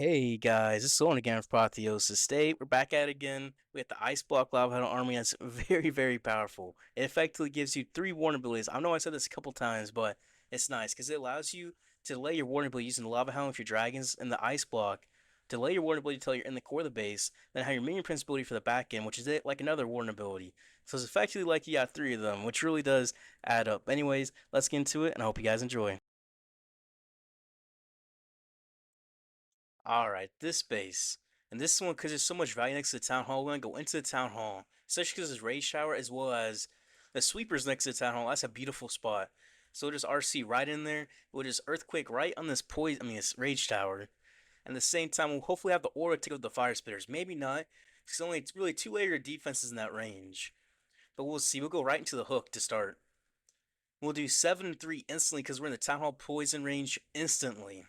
Hey guys, this is Owen again from Apotheosis State. We're back at it again. We got the Ice Block Lava Huddle Army that's very, very powerful. It effectively gives you 3 warning abilities. I know I said this a couple times, but it's nice because it allows you to delay your warning ability using the Lava Hound with your dragons and the Ice Block. Delay your warning ability until you're in the core of the base, then have your minion prince ability for the back end, which is it like another warning ability. So it's effectively like you got 3 of them, which really does add up. Anyways, let's get into it, and I hope you guys enjoy. All right, this base. And this one, because there's so much value next to the town hall, we're going to go into the town hall. Especially because there's raid shower as well as the sweepers next to the town hall. That's a beautiful spot. So we'll just RC right in there. We'll just earthquake right on this this rage tower. And at the same time, we'll hopefully have the aura to take out the fire spitters. Maybe not. Because only really 2 layer defenses in that range. But we'll see. We'll go right into the hook to start. We'll do 7 and 3 instantly because we're in the town hall poison range instantly.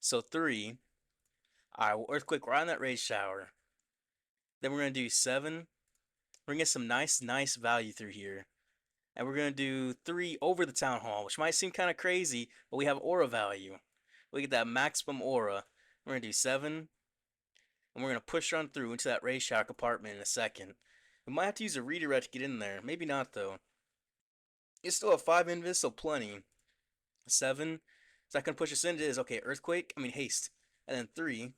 So 3. Alright, we'll earthquake right on that rage shower. Then we're gonna do 7. We're gonna get some nice value through here. And we're gonna do 3 over the town hall, which might seem kind of crazy, but we have aura value. We get that maximum aura. We're gonna do 7, and we're gonna push on through into that rage shower compartment in a second. We might have to use a redirect to get in there. Maybe not though. You still have 5 invis, so plenty. 7. Is that gonna push us in? It is. Okay, earthquake. I mean haste. And then 3.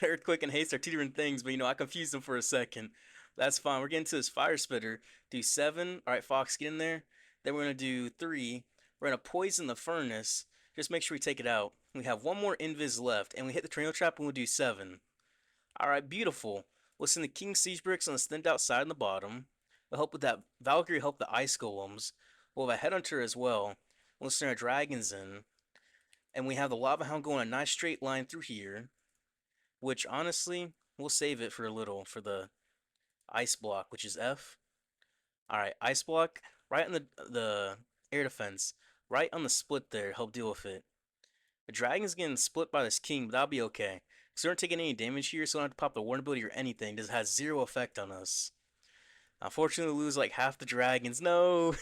Earthquake and haste are 2 different things, but I confused them for a second. That's fine. We're getting to this fire spitter. Do 7. All right, Fox, get in there. Then we're gonna do 3. We're gonna poison the furnace. Just make sure we take it out. We have 1 more invis left, and we hit the tornado trap, and we'll do 7. All right, beautiful. We'll send the king siege bricks on the stand outside on the bottom. We'll help with that. Valkyrie help the ice golems. We'll have a headhunter as well. We'll send our dragons in, and we have the lava hound going a nice straight line through here. Which honestly, we'll save it for a little for the ice block, which is F. All right, ice block right on the air defense, right on the split there. Help deal with it. The dragon's getting split by this king, but that'll be okay. Because we aren't taking any damage here, so we don't have to pop the warn ability or anything. This has 0 effect on us. Unfortunately, we lose like half the dragons. No!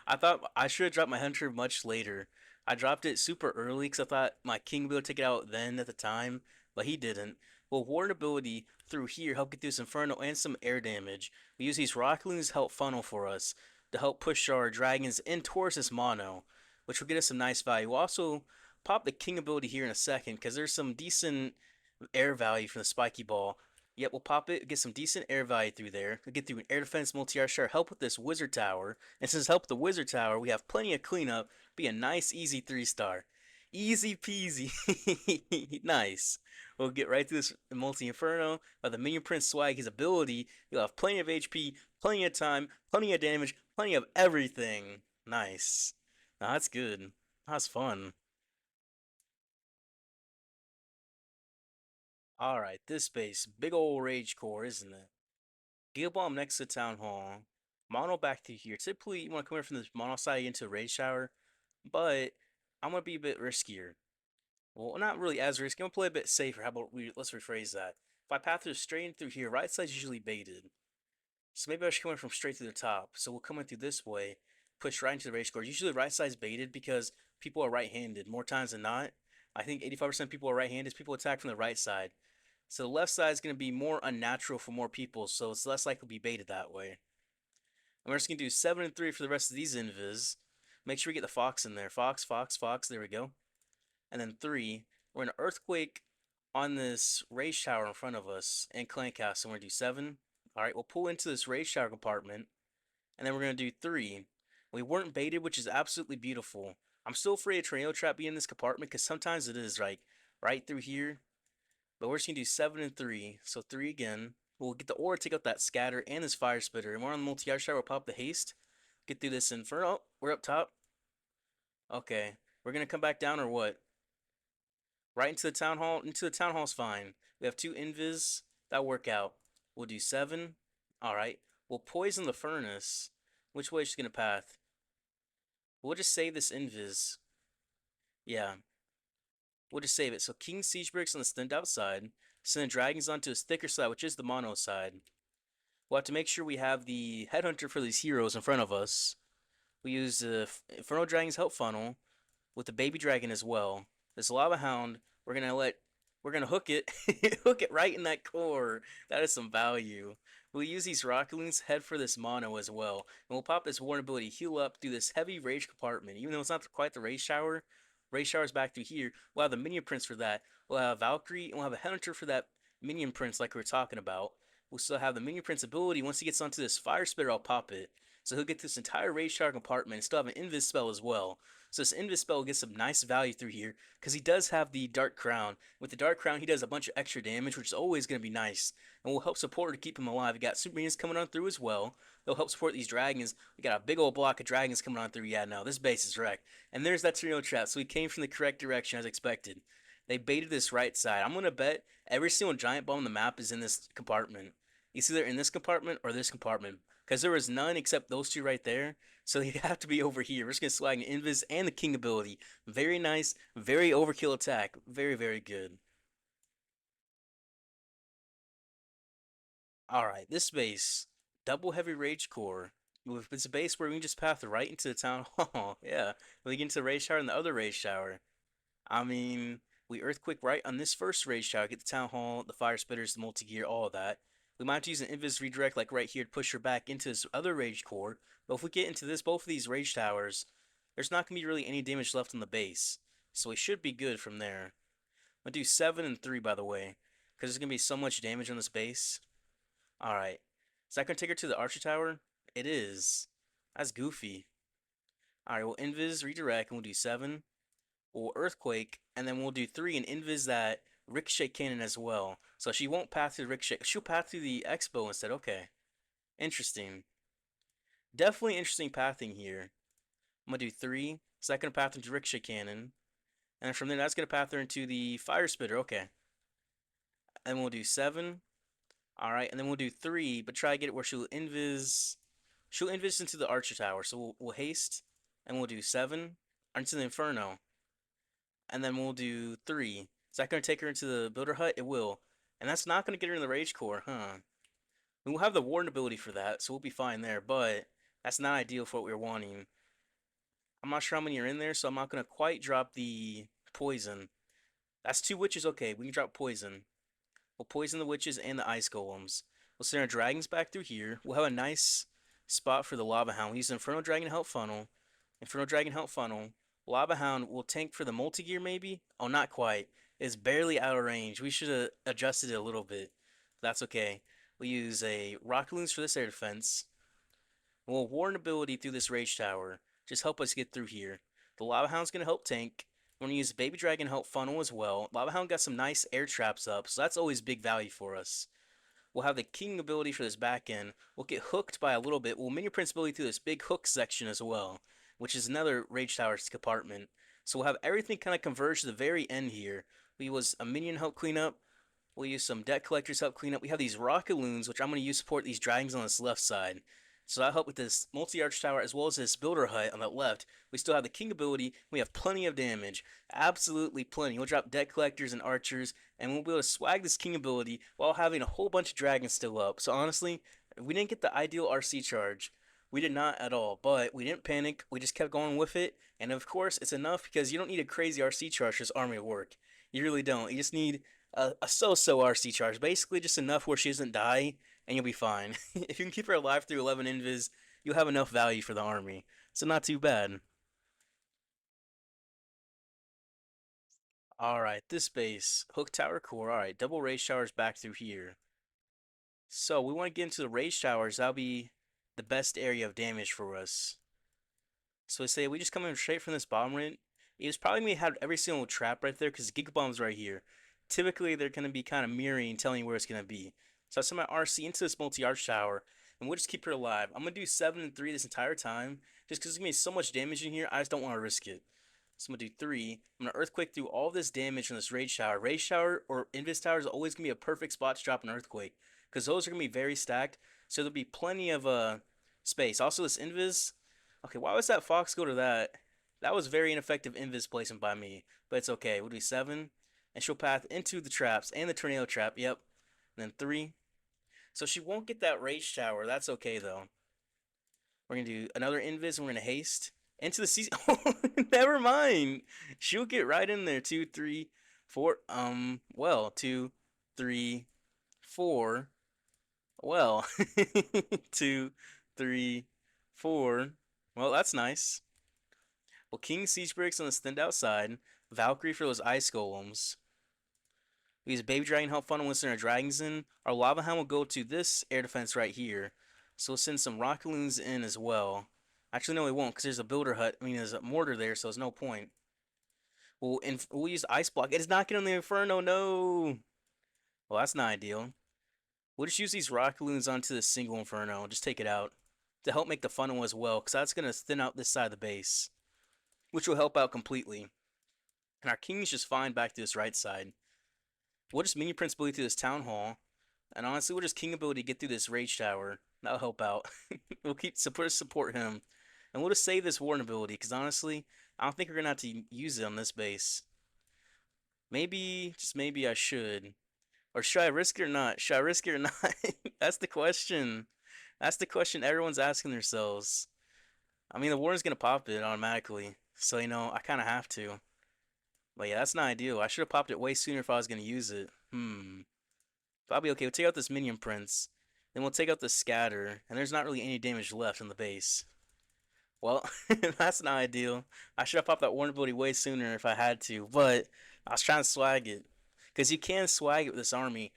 I thought I should have dropped my hunter much later. I dropped it super early because I thought my king would be able to take it out then at the time, but he didn't. Well, warn ability through here help get through this inferno and some air damage. We use these rock loons to help funnel for us to help push our dragons in towards this mono, which will get us some nice value. We'll also pop the king ability here in a second because there's some decent air value from the spiky ball. Yep, we'll pop it, get some decent air value through there. We'll get through an air defense multi-arc shard, help with this wizard tower. And since help with the wizard tower, we have plenty of cleanup. Be a nice, easy 3-star. Easy peasy. Nice. We'll get right through this multi-inferno. By the minion prince swag, his ability, you'll have plenty of HP, plenty of time, plenty of damage, plenty of everything. Nice. Now that's good. That's fun. Alright, this base. Big ol' rage core, isn't it? Giga Bomb next to Town Hall. Mono back to here. Typically, you want to come in from this mono side into a raid shower, but I'm going to be a bit riskier. Well, not really as risky. I'm going to play a bit safer. How about let's rephrase that. If I path through straight in through here, right side's usually baited. So maybe I should come in from straight through the top. So we'll come in through this way, push right into the raid core. Usually right side's baited because people are right-handed more times than not. I think 85% of people are right-handed. People attack from the right side. So the left side is going to be more unnatural for more people, so it's less likely to be baited that way. And we're just going to do 7 and 3 for the rest of these invis. Make sure we get the fox in there. Fox, fox, fox. There we go. And then 3. We're going to earthquake on this rage tower in front of us and clank house. So we're going to do 7. Alright, we'll pull into this rage tower compartment. And then we're going to do 3. We weren't baited, which is absolutely beautiful. I'm still afraid of tornado trap being in this compartment because sometimes it is like right through here. But we're just going to do 7 and 3. So 3 again. We'll get the aura, take out that scatter and this fire spitter. And we're on the multi-arc shard. We'll pop the haste. Get through this inferno. Oh, we're up top. Okay. We're going to come back down or what? Right into the town hall. Into the town hall's fine. We have 2 invis. That'll work out. We'll do 7. Alright. We'll poison the furnace. Which way is she going to path? We'll just save this invis. Yeah. We'll just save it. So King Siege Bricks on the stand outside. Send the dragons onto his thicker side, which is the mono side. We'll have to make sure we have the headhunter for these heroes in front of us. We use the Inferno Dragon's help funnel with the baby dragon as well. This lava hound, we're gonna let We're gonna hook it, hook it right in that core. That is some value. We'll use these rocket loons head for this mono as well, and we'll pop this warn ability heal up through this heavy rage compartment. Even though it's not quite the rage shower's back through here. We'll have the minion prince for that. We'll have Valkyrie, and we'll have a headhunter for that minion prince like we were talking about. We'll still have the minion prince ability. Once he gets onto this fire spitter, I'll pop it. So he'll get this entire rage shower compartment and still have an invis spell as well. So this invis spell will get some nice value through here because he does have the dark crown. With the dark crown, he does a bunch of extra damage, which is always going to be nice and will help support to keep him alive. We got super minions coming on through as well. They'll help support these dragons. We got a big old block of dragons coming on through. Yeah, no, this base is wrecked. And there's that tornado trap. So we came from the correct direction as expected. They baited this right side. I'm going to bet every single giant bomb on the map is in this compartment. It's either in this compartment or this compartment. Because there was none except those two right there. So they have to be over here. We're just going to swag an Invis and the King ability. Very nice. Very overkill attack. Very, very good. Alright, this base. Double heavy rage core. It's a base where we can just path right into the town hall. Yeah. We get into the rage shower and the other rage shower. I mean, we earthquake right on this first rage shower, get the town hall, the fire spitters, the multi gear, all of that. We might have to use an invis redirect like right here to push her back into this other rage core. But if we get into this, both of these rage towers, there's not gonna be really any damage left on the base, so we should be good from there. I'm gonna do 7 and 3 by the way, because there's gonna be so much damage on this base. All right, is that gonna take her to the archer tower? It is. That's goofy. All right, we'll invis redirect and we'll do 7. We'll earthquake, and then we'll do 3 and invis that ricochet cannon as well. So she won't path through the ricochet. She'll path through the expo instead. Okay, interesting. Definitely interesting pathing here. I'm gonna do 3. Second path into ricochet cannon, and from there that's gonna path her into the fire spitter. Okay, and we'll do 7. All right, and then we'll do 3, but try to get it where she'll invis. She'll invis into the archer tower. So we'll haste, and we'll do 7 into the inferno, and then we'll do 3. Is that going to take her into the builder hut? It will. And that's not going to get her in the rage core, huh? We'll have the warden ability for that, so we'll be fine there, but that's not ideal for what we were wanting. I'm not sure how many are in there, so I'm not going to quite drop the poison. That's 2 witches, okay, we can drop poison. We'll poison the witches and the ice golems. We'll send our dragons back through here. We'll have a nice spot for the lava hound. We'll use the Inferno Dragon Help Funnel. Inferno Dragon Help Funnel. Lava Hound will tank for the multi-gear maybe? Oh, not quite. It's barely out of range. We should have adjusted it a little bit. That's okay. We use a Rocket Loons for this air defense. We'll warn ability through this rage tower. Just help us get through here. The Lava Hound's going to help tank. We're going to use Baby Dragon Help Funnel as well. Lava Hound got some nice air traps up, so that's always big value for us. We'll have the King ability for this back end. We'll get hooked by a little bit. We'll minion prince ability through this big hook section as well, which is another Rage Tower compartment. So we'll have everything kind of converge to the very end here. We use a minion help cleanup. We'll use some deck collectors help clean up. We have these rocket loons, which I'm going to use to support these dragons on this left side. So that'll help with this multi-arch tower as well as this builder hut on the left. We still have the king ability. We have plenty of damage. Absolutely plenty. We'll drop deck collectors and archers, and we'll be able to swag this king ability while having a whole bunch of dragons still up. So honestly, we didn't get the ideal RC charge. We did not at all, but we didn't panic. We just kept going with it. And of course, it's enough because you don't need a crazy RC charge for this army to work. You really don't. You just need a so-so RC charge. Basically, just enough where she doesn't die, and you'll be fine. If you can keep her alive through 11 invis, you'll have enough value for the army. So not too bad. Alright, this base. Hook Tower Core. Alright, double Rage Showers back through here. So we want to get into the Rage Showers. That'll be the best area of damage for us. So we say we just come in straight from this bomb rent. It's probably going to have every single trap right there because Giga Bomb's right here. Typically, they're going to be kind of mirroring, telling you where it's going to be. So I send my RC into this multi-arch tower, and we'll just keep her alive. I'm going to do 7 and 3 this entire time, just because it's going to be so much damage in here, I just don't want to risk it. So I'm going to do 3. I'm going to Earthquake through all this damage from this Rage Shower. Rage Shower or Invis Tower is always going to be a perfect spot to drop an Earthquake, because those are going to be very stacked, so there'll be plenty of space. Also, this Invis, okay, why was that Fox go to that? That was very ineffective Invis placement by me, but it's okay. We'll do 7, and she'll path into the traps and the tornado trap. Yep. And then 3. So she won't get that rage shower. That's okay though. We're gonna do another invis and we're gonna haste into the season. Never mind. She'll get right in there. 2, 3. Four. Well, two, three, four. Well, two, three, four. Well, that's nice. Well, King Siege Breaks on the stand outside. Valkyrie for those ice golems. We use Baby Dragon help funnel when our dragons in. Our Lava Hound will go to this air defense right here. So we'll send some Rocket Loons in as well. Actually, no, we won't, because there's a builder hut. I mean, there's a mortar there, so there's no point. We'll use Ice Block. It's not getting on the Inferno, no! Well, that's not ideal. We'll just use these Rocket Loons onto the single Inferno. Just take it out. To help make the funnel as well, because that's going to thin out this side of the base. Which will help out completely. And our King's just fine back to this right side. We'll just Minion Prince ability through this Town Hall. And honestly, we'll just King ability get through this Rage Tower. That'll help out. We'll keep support him. And we'll just save this Warden ability, because honestly, I don't think we're going to have to use it on this base. Maybe, just maybe I should. Or should I risk it or not? Should I risk it or not? That's the question. That's the question everyone's asking themselves. I mean, the Warden's going to pop it automatically. So, I kind of have to. But yeah, that's not ideal. I should have popped it way sooner if I was going to use it. Probably okay. We'll take out this Minion Prince. Then we'll take out the Scatter. And there's not really any damage left on the base. Well, that's not ideal. I should have popped that Warden ability way sooner if I had to. But I was trying to swag it. Because you can swag it with this army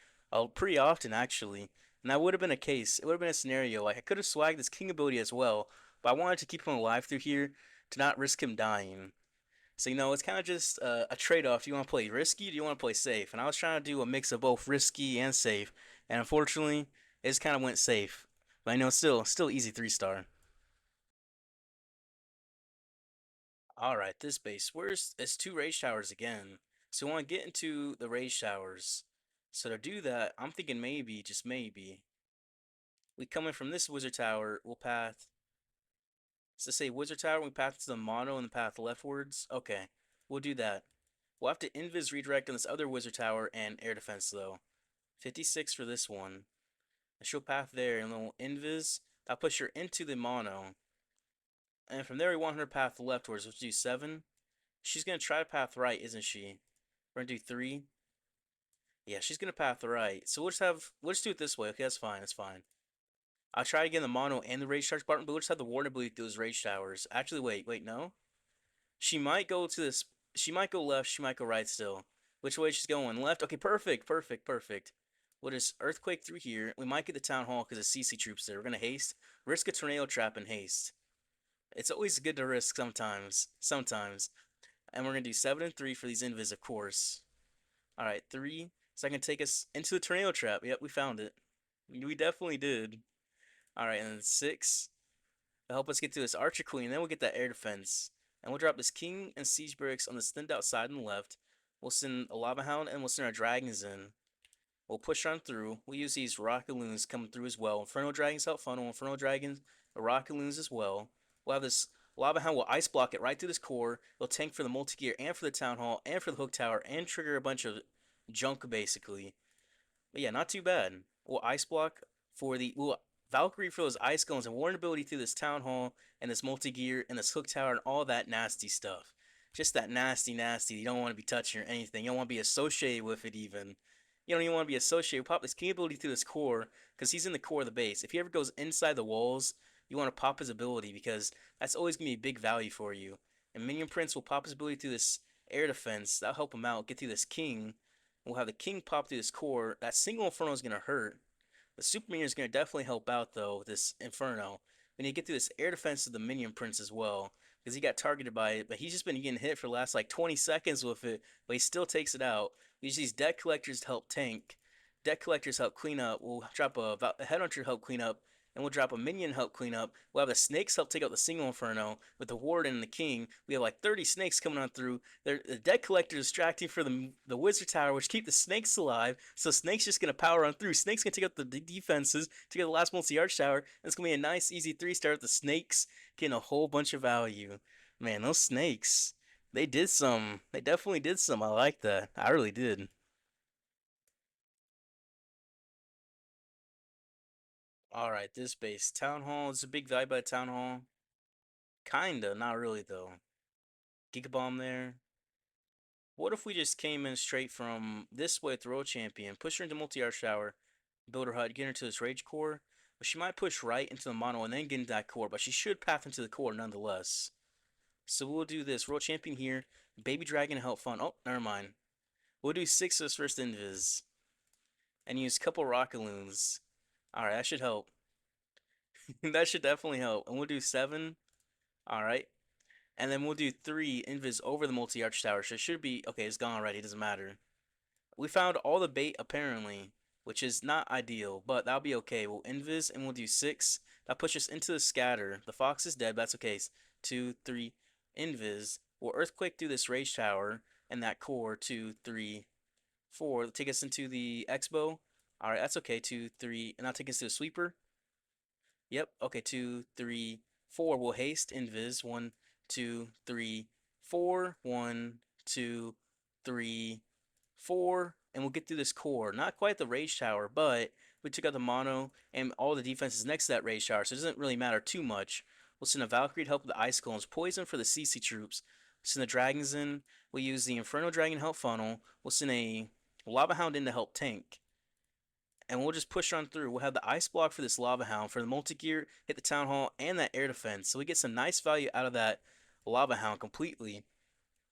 pretty often, actually. And that would have been a case. It would have been a scenario. Like, I could have swagged this King ability as well. But I wanted to keep him alive through here to not risk him dying. So, it's kind of just a trade-off. Do you want to play risky or do you want to play safe? And I was trying to do a mix of both risky and safe. And unfortunately, it just kind of went safe. But I know still easy 3-star. Alright, this base. It's two rage towers again. So we want to get into the rage towers. So to do that, I'm thinking maybe, just maybe, we come in from this wizard tower, we'll path. So say wizard tower, we path to the mono and the path leftwards. Okay, we'll do that. We'll have to invis redirect on this other wizard tower and air defense though. 56 for this one. And she'll path there and then we'll invis. I'll push her into the mono. And from there we want her path leftwards, which do 7. She's gonna try to path right, isn't she? We're gonna do 3. Yeah, she's gonna path right. So we'll just do it this way. Okay, that's fine. That's fine. I'll try to get the mono and the rage charge button, but we'll just have the warden ability through those rage towers. Actually, wait, no. She might go to this. She might go left. She might go right still. Which way she's going? Left. Okay, perfect. We'll just earthquake through here. We might get the town hall because of CC troops there. We're gonna haste, risk a tornado trap, and haste. It's always good to risk sometimes. And we're gonna do 7 and 3 for these invis, of course. All right, 3. So I can take us into the tornado trap. Yep, we found it. We definitely did. All right, and then 6 to help us get to this Archer Queen. Then we'll get that air defense. And we'll drop this King and Siege Barracks on the thinned out side on the left. We'll send a Lava Hound and we'll send our Dragons in. We'll push on through. We'll use these Rocket Loons coming through as well. Inferno Dragons help funnel. Inferno Dragons, Rocket Loons as well. We'll have this Lava Hound will ice block it right through this core. It'll tank for the multi-gear and for the Town Hall and for the Hook Tower and trigger a bunch of junk basically. But yeah, not too bad. We'll ice block for the Valkyrie for those ice guns and warren ability through this town hall and this multi-gear and this hook tower and all that nasty stuff. Just that nasty. You don't want to be touching or anything. You don't want to be associated with it even. You don't even want to be associated. Pop this king ability through this core because he's in the core of the base. If he ever goes inside the walls, you want to pop his ability because that's always going to be big value for you. And Minion Prince will pop his ability through this air defense. That'll help him out. Get through this king. We'll have the king pop through this core. That single inferno is going to hurt. The super minion is going to definitely help out though with this inferno. We need to get through this air defense of the minion prince as well because he got targeted by it, but he's just been getting hit for the last like 20 seconds with it, but he still takes it out. We use these deck collectors to help tank. Deck collectors help clean up. We'll drop a headhunter to help clean up, and we'll drop a minion help clean up. We'll have the snakes help take out the single inferno with the warden and the king. We have like 30 snakes coming on through. The deck collector is distracting for the wizard tower, which keep the snakes alive. So snakes just gonna power on through. Snakes gonna take out the defenses to get the last multi-arch tower. And it's gonna be a nice easy 3-star with the snakes getting a whole bunch of value. Man, those snakes. They did some. They definitely did some. I like that. I really did. Alright, this base. Town Hall. It's a big value by the Town Hall. Kinda, not really though. Gigabomb there. What if we just came in straight from this way with the Royal Champion, push her into multi-art shower, build her HUD, get her into this Rage Core, but she might push right into the mono and then get into that core, but she should path into the core nonetheless. So we'll do this. Royal Champion here, Baby Dragon Help Fun. Oh, never mind. We'll do 6 of this first Invis and use a couple Rockaloons. Alright, that should help. That should definitely help. And we'll do 7. Alright. And then we'll do 3 Invis over the multi-arch tower. So it should be... Okay, it's gone already. It doesn't matter. We found all the bait, apparently, which is not ideal, but that'll be okay. We'll Invis and we'll do 6. That pushes us into the scatter. The fox is dead, but that's okay. 2, 3, Invis. We'll Earthquake through this Rage Tower and that core. 2, 3, 4. Take us into the X-Bow. Alright, that's okay. 2, 3. And now take us to the Sweeper. Yep. Okay, 2, 3, 4. We'll haste Invis. 1, 2, 3, 4. 1, 2, 3, 4. And we'll get through this core. Not quite the Rage Tower, but we took out the mono and all the defenses next to that Rage Tower, so it doesn't really matter too much. We'll send a Valkyrie to help with the Ice Golems. Poison for the CC troops. Send the Dragons in. We'll use the Inferno Dragon help funnel. We'll send a Lava Hound in to help tank. And we'll just push on through. We'll have the Ice Block for this Lava Hound. For the multi-gear, hit the Town Hall, and that air defense. So we get some nice value out of that Lava Hound completely.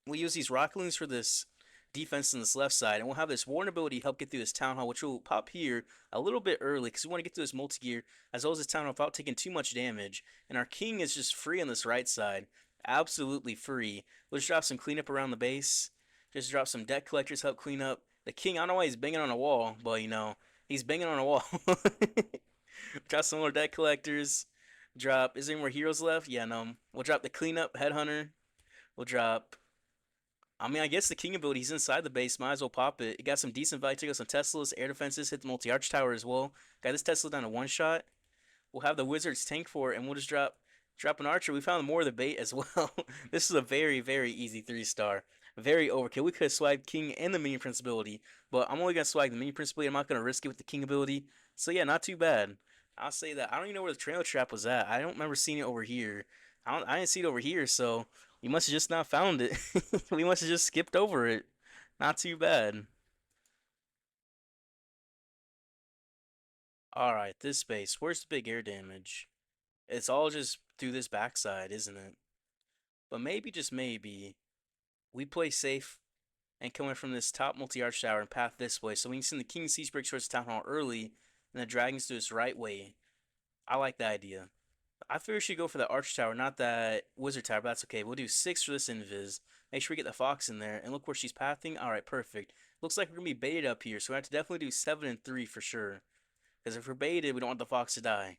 We'll use these Rockaloons for this defense on this left side, and we'll have this Warren ability help get through this Town Hall, which will pop here a little bit early because we want to get through this multi-gear as well as this Town Hall without taking too much damage. And our King is just free on this right side. Absolutely free. We'll just drop some cleanup around the base. Just drop some deck collectors, help clean up. The King, I don't know why he's banging on a wall, but you know, he's banging on a wall. Drop some more deck collectors. Drop, is there any more heroes left? Yeah, no. We'll drop the cleanup, Headhunter. We'll drop, I mean, I guess the King ability, he's inside the base. Might as well pop it. It got some decent value. Took out some Teslas, air defenses, hit the multi-arch tower as well. Got this Tesla down to 1 shot. We'll have the Wizards tank for it, and we'll just drop an Archer. We found more of the bait as well. This is a very, very easy 3-star. Very overkill. We could have swagged King and the Minion Prince ability, but I'm only going to swag the Minion Prince ability. I'm not going to risk it with the King ability. So yeah, not too bad. I'll say that. I don't even know where the Trail Trap was at. I don't remember seeing it over here. I didn't see it over here, so we must have just not found it. We must have just skipped over it. Not too bad. Alright, this space. Where's the big air damage? It's all just through this backside, isn't it? But maybe, just maybe, we play safe and come in from this top multi-arch tower and path this way. So we can send the King Siege Break towards Town Hall early and the Dragons do this right way. I like that idea. I figure we should go for the Arch Tower, not that Wizard Tower, but that's okay. We'll do 6 for this Invis. Make sure we get the Fox in there. And look where she's pathing. Alright, perfect. Looks like we're going to be baited up here, so we have to definitely do 7 and 3 for sure. Because if we're baited, we don't want the Fox to die.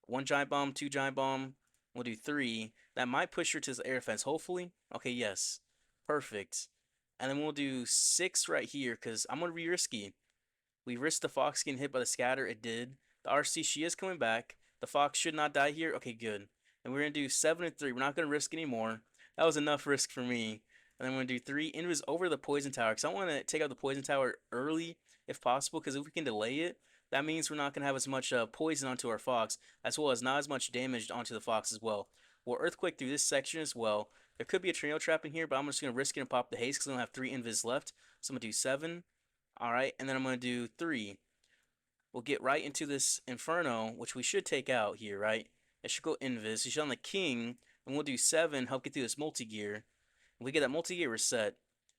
1 Giant Bomb, 2 Giant Bomb. We'll do 3. That might push her to the air fence, hopefully. Okay, yes. Perfect. And then we'll do 6 right here, because I'm going to be risky. We risked the Fox getting hit by the scatter. It did. The RC, she is coming back. The Fox should not die here. Okay, good. And we're going to do 7 and 3. We're not going to risk anymore. That was enough risk for me. And then we're going to do 3. Invis over the Poison Tower. Because I want to take out the Poison Tower early if possible. Because if we can delay it, that means we're not going to have as much poison onto our Fox. As well as not as much damage onto the Fox as well. We'll Earthquake through this section as well. There could be a Tornado Trap in here. But I'm just going to risk it and pop the haste. Because I don't have 3 Invis left. So I'm going to do 7. Alright, and then I'm going to do 3. We'll get right into this Inferno, which we should take out here, right? It should go Invis. He's on the King, and we'll do 7, help get through this multi-gear. We get that multi-gear reset.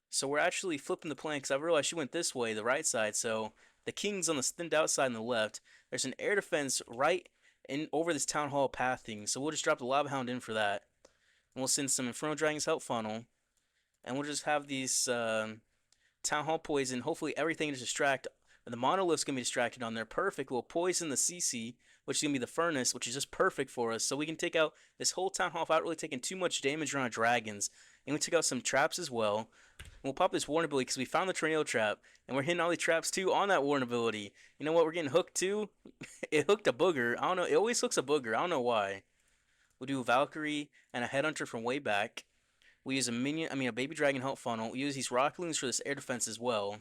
So we're actually flipping the plan, because I realized she went this way, the right side, so the King's on the thinned out side on the left. There's an air defense right in over this Town Hall pathing, so we'll just drop the Lava Hound in for that. And we'll send some Inferno Dragons help funnel, and we'll just have these Town Hall poison. Hopefully everything is distract. And the monolith's gonna be distracted on there. Perfect. We'll poison the CC, which is gonna be the furnace, which is just perfect for us. So we can take out this whole Town Hall without really taking too much damage around dragons. And we took out some traps as well. And we'll pop this Warren ability because we found the Tornado Trap. And we're hitting all the traps too on that Warren ability. You know what? We're getting hooked too. It hooked a booger. I don't know. It always hooks a booger. I don't know why. We'll do a Valkyrie and a Headhunter from way back. We use a baby dragon help funnel. We use these Rockaloons for this air defense as well.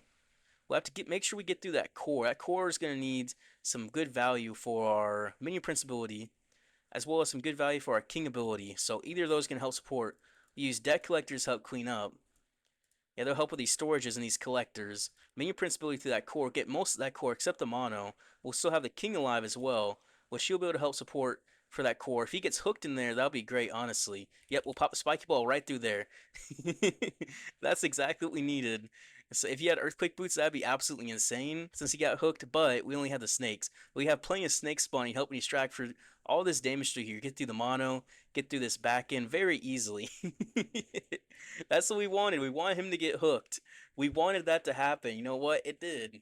We'll have to make sure we get through that core. That core is going to need some good value for our Minion Prince ability, as well as some good value for our King ability. So either of those can help support. We use deck collectors to help clean up. Yeah, they'll help with these storages and these collectors. Minion Prince ability through that core, get most of that core except the mono. We'll still have the king alive as well, which she'll be able to help support for that core. If he gets hooked in there, that'll be great, honestly. Yep, we'll pop the spiky ball right through there. That's exactly what we needed. So if you had earthquake boots, that'd be absolutely insane since he got hooked, but we only had the snakes. We have plenty of snakes spawning, helping distract for all this damage through here. Get through the mono, get through this back end very easily. That's what we wanted. We wanted him to get hooked. We wanted that to happen. You know what? It did.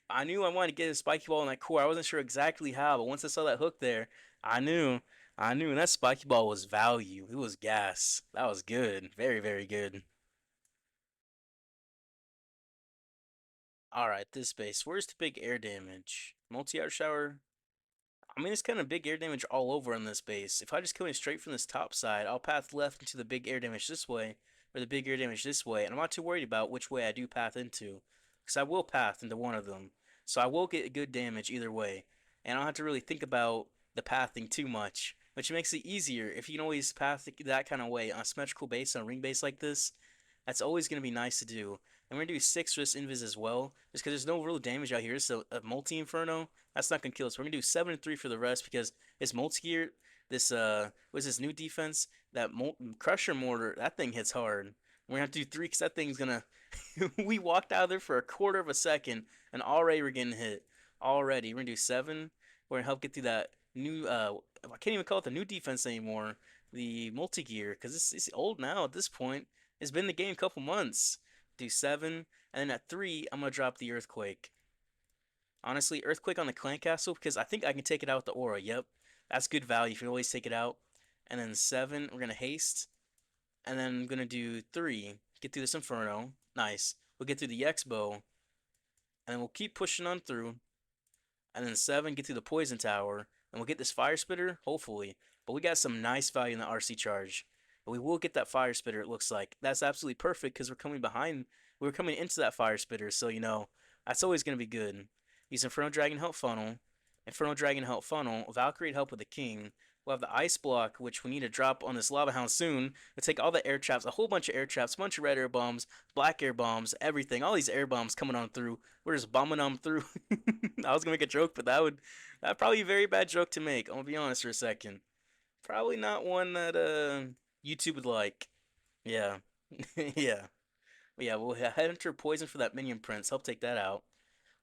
I knew I wanted to get a spiky ball in that core. I wasn't sure exactly how, but once I saw that hook there, I knew. I knew. And that spiky ball was value. It was gas. That was good. Very, very good. Alright, this base. Where's the big air damage? Multi-air shower? I mean, it's kind of big air damage all over on this base. If I just come in straight from this top side, I'll path left into the big air damage this way, or the big air damage this way, and I'm not too worried about which way I do path into, because I will path into one of them. So I will get good damage either way, and I don't have to really think about the pathing too much, which makes it easier if you can always path that kind of way on a symmetrical base, on a ring base like this. That's always going to be nice to do. And we're going to do 6 risk invis as well, just because there's no real damage out here. It's a multi-inferno. That's not going to kill us. We're going to do 7 and 3 for the rest, because it's multi-gear. This, what's this new defense? That Crusher Mortar, that thing hits hard. We're going to have to do 3, because that thing's going to... We walked out of there for a quarter of a second, and already we're getting hit. Already. We're going to do 7. We're going to help get through that new, I can't even call it the new defense anymore. The multi-gear, because it's old now at this point. It's been in the game a couple months. Do 7, and then at 3, I'm gonna drop the Earthquake. Honestly, Earthquake on the Clan Castle, because I think I can take it out with the Aura. Yep, that's good value. You can always take it out. And then 7, we're gonna haste, and then I'm gonna do 3. Get through this Inferno. Nice. We'll get through the X-Bow, and then we'll keep pushing on through. And then 7, get through the Poison Tower, and we'll get this Fire Spitter, hopefully. But we got some nice value in the RC charge. But we will get that Fire Spitter, it looks like. That's absolutely perfect, because we're coming behind. We're coming into that Fire Spitter, so, you know, that's always going to be good. Use Inferno Dragon Help Funnel. Inferno Dragon Help Funnel. Valkyrie help with the King. We'll have the Ice Block, which we need to drop on this Lava Hound soon. We'll take all the air traps, a whole bunch of air traps, a bunch of red air bombs, black air bombs, everything. All these air bombs coming on through. We're just bombing them through. I was gonna make a joke, but that'd probably be a very bad joke to make. I'm gonna be honest for a second. Probably not one that YouTube would like. Yeah. Yeah. But yeah, we'll head enter Poison for that Minion Prince. Help take that out.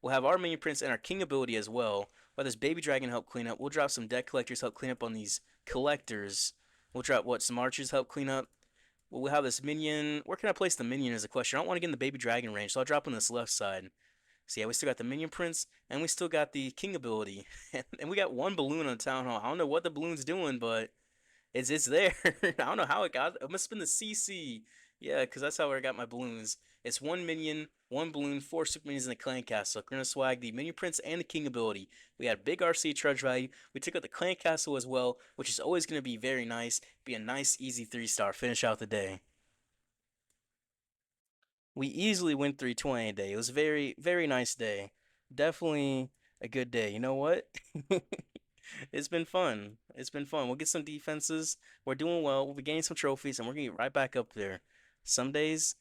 We'll have our Minion Prince and our King ability as well. We'll have this Baby Dragon help clean up. We'll drop some Deck Collectors help clean up on these Collectors. We'll drop, what, some Archers help clean up. We'll have this Minion. Where can I place the Minion is a question. I don't want to get in the Baby Dragon range, so I'll drop on this left side. So yeah, we still got the Minion Prince, and we still got the King ability. And we got one balloon on Town Hall. I don't know what the balloon's doing, but it's there. I don't know how it got. It must have been the CC. Yeah, because that's how I got my balloons. It's one minion, one balloon, 4 super minions in the clan castle. We're gonna swag the minion prince and the king ability. We had big RC charge value. We took out the clan castle as well, which is always gonna be very nice. Be a nice, easy 3-star finish out the day. We easily went 320 today. It was a very, very nice day. Definitely a good day. You know what? It's been fun. It's been fun. We'll get some defenses. We're doing well. We'll be getting some trophies, and we're gonna get right back up there. Some days,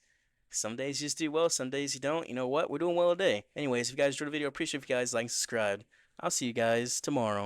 some days you just do well. Some days you don't. You know what? We're doing well today. Anyways, if you guys enjoyed the video, I appreciate if you guys like and subscribe. I'll see you guys tomorrow.